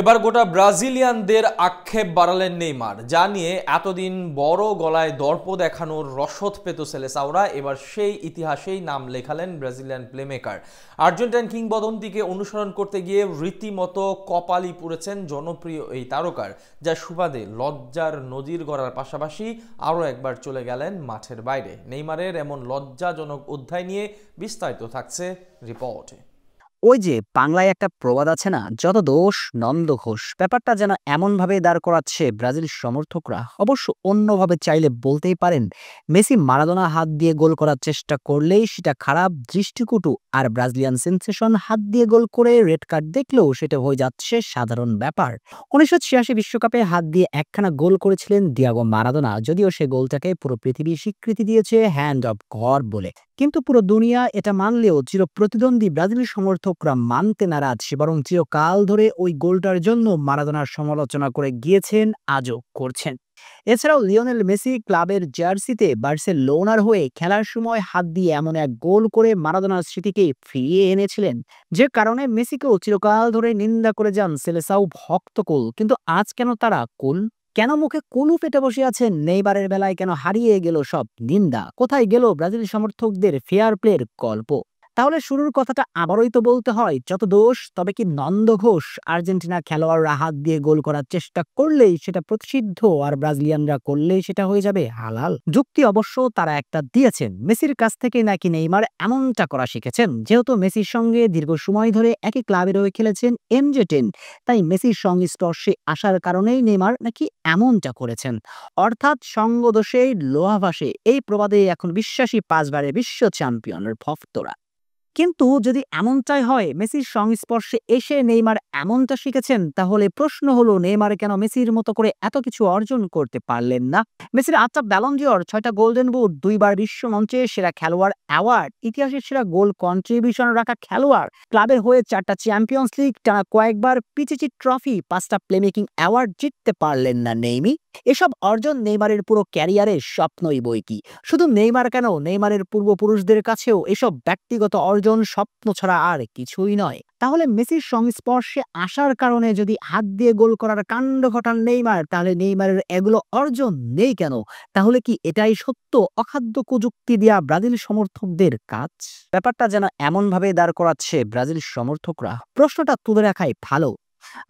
এবার গোটা ব্রাজিলিয়ানদের আক্ষেপ বাড়ালেন নেইমার, যা নিয়ে এতদিন বড় গলায় দর্প দেখানোর রসদ পেত সেলেসাওরা। এবার সেই ইতিহাসেই নাম লেখালেন ব্রাজিলিয়ান প্লেমেকার। আর্জেন্টাইন কিংবদন্তিকে অনুসরণ করতে গিয়ে রীতিমতো কপালই পুড়েছেন জনপ্রিয় এই তারকার, যা সুবাদে লজ্জার নজির গড়ার পাশাপাশি আরও একবার চলে গেলেন মাঠের বাইরে। নেইমারের এমন লজ্জাজনক অধ্যায় নিয়ে বিস্তারিত থাকছে রিপোর্টে। ওই যে বাংলায় একটা প্রবাদ আছে না, যত দোষ নন্দ ঘোষ। ব্যাপারটা যেন এমনভাবে দাঁড় করাচ্ছে ব্রাজিল সমর্থকরা। অবশ্য অন্যভাবে চাইলে বলতেই পারেন, মেসি মারাদোনা হাত দিয়ে গোল করার চেষ্টা করলেই সেটা খারাপ দৃষ্টিকটু, আর ব্রাজিলিয়ান সেন্সেশন হাত দিয়ে গোল করে রেড কার্ড দেখলেও সেটা হয়ে যাচ্ছে সাধারণ ব্যাপার। 1986 বিশ্বকাপে হাত দিয়ে একখানা গোল করেছিলেন দিয়াগো মারাদোনা, যদিও সে গোলটাকে পুরো পৃথিবী স্বীকৃতি দিয়েছে হ্যান্ড অফ গড বলে। কিন্তু পুরো দুনিয়া এটা মানলেও চির প্রতিদ্বন্দ্বী ব্রাজিল সমর্থকরা মানতে নারাজ। বরং চিরকাল ধরে ওই গোলটার জন্য মারাদোনার সমালোচনা করে গিয়েছেন, আজও করছেন। এছাড়াও লিওনেল মেসি ক্লাবের জার্সিতে বার্সেলোনার হয়ে খেলার সময় হাত দিয়ে এমন এক গোল করে মারাদোনার স্মৃতিকে ফিরিয়ে এনেছিলেন, যে কারণে মেসিকেও চিরকাল ধরে নিন্দা করে যান সেলেসাও ভক্তকুল। কিন্তু আজ কেন তারা কুল? কেন মুখে কুলু পেটে বসে আছেন? নেইমারের বেলায় কেন হারিয়ে গেল সব নিন্দা? কোথায় গেল ব্রাজিল সমর্থকদের ফেয়ার প্লের গল্প? তাহলে শুরুর কথাটা আবারই তো বলতে হয়, যত দোষ তবে কি নন্দ ঘোষ? আর্জেন্টিনা খেলোয়াড়রা হাত দিয়ে গোল করার চেষ্টা করলেই সেটা প্রতিষিদ্ধ, আর ব্রাজিলিয়ানরা করলেই সেটা হয়ে যাবে হালাল। যুক্তি অবশ্য তারা একটা দিয়েছেন, মেসির কাছ থেকে নাকি নেইমার এমনটা করা শিখেছেন। যেহেতু মেসির সঙ্গে দীর্ঘ সময় ধরে একই ক্লাবের হয়ে খেলেছেন এমজে10, তাই মেসির সংস্পর্শে আসার কারণেই নেইমার নাকি এমনটা করেছেন। অর্থাৎ সঙ্গদোষেই লোহা ভাসে, এই প্রবাদে এখন বিশ্বাসী 5 বারের বিশ্ব চ্যাম্পিয়নের ভক্তরা। কিন্তু যদি এমনটাই হয়, মেসির সংস্পর্শে এসে নেইমার এমনটা শিখেছেন, তাহলে প্রশ্ন হলো, নেইমার কেন মেসির মতো করে এত কিছু অর্জন করতে পারলেন না? মেসির 8টা ব্যালন ডিওর, 6টা গোল্ডেন বুট, 2বার বিশ্ব মঞ্চে সেরা খেলোয়াড় অ্যাওয়ার্ড, ইতিহাসের সেরা গোল কন্ট্রিবিউশন রাখা খেলোয়াড়, ক্লাবের হয়ে 4টা চ্যাম্পিয়ন্স লিগ, টানা কয়েকবার পিচিচি ট্রফি, 5টা প্লেমেকিং অ্যাওয়ার্ড জিততে পারলেন না নেইমি। এসব অর্জন নেইমারের পুরো ক্যারিয়ারের স্বপ্নই বই কি। শুধু নেইমার কেন, নেইমারের পূর্বপুরুষদের কাছেও এসব ব্যক্তিগত অর্জন স্বপ্ন ছাড়া আর কিছুই নয়। তাহলে মেসির সংস্পর্শে আসার কারণে যদি হাত দিয়ে গোল করার কাণ্ড ঘটান নেইমার, তাহলে নেইমারের এগুলো অর্জন নেই কেন? তাহলে কি এটাই সত্য অখাদ্য কুযুক্তি দেয়া ব্রাজিল সমর্থকদের কাজ? ব্যাপারটা যেন এমনভাবে দাঁড় করাচ্ছে ব্রাজিল সমর্থকরা। প্রশ্নটা তুলে রাখাই ভালো।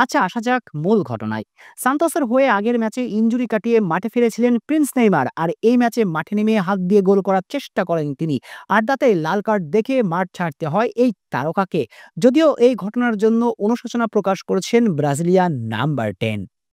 আচ্ছা, আসা যাক মূল ঘটনায়। সান্তোসের হয়ে আগের ম্যাচে ইনজুরি কাটিয়ে মাঠে ফিরেছিলেন প্রিন্স নেইমার, আর এই ম্যাচে মাঠে নেমে হাত দিয়ে গোল করার চেষ্টা করেন তিনি। আর তাতে লাল কার্ড দেখে মাঠ ছাড়তে হয় এই তারকাকে। যদিও এই ঘটনার জন্য অনুশোচনা প্রকাশ করেছেন ব্রাজিলিয়ান নাম্বার 10।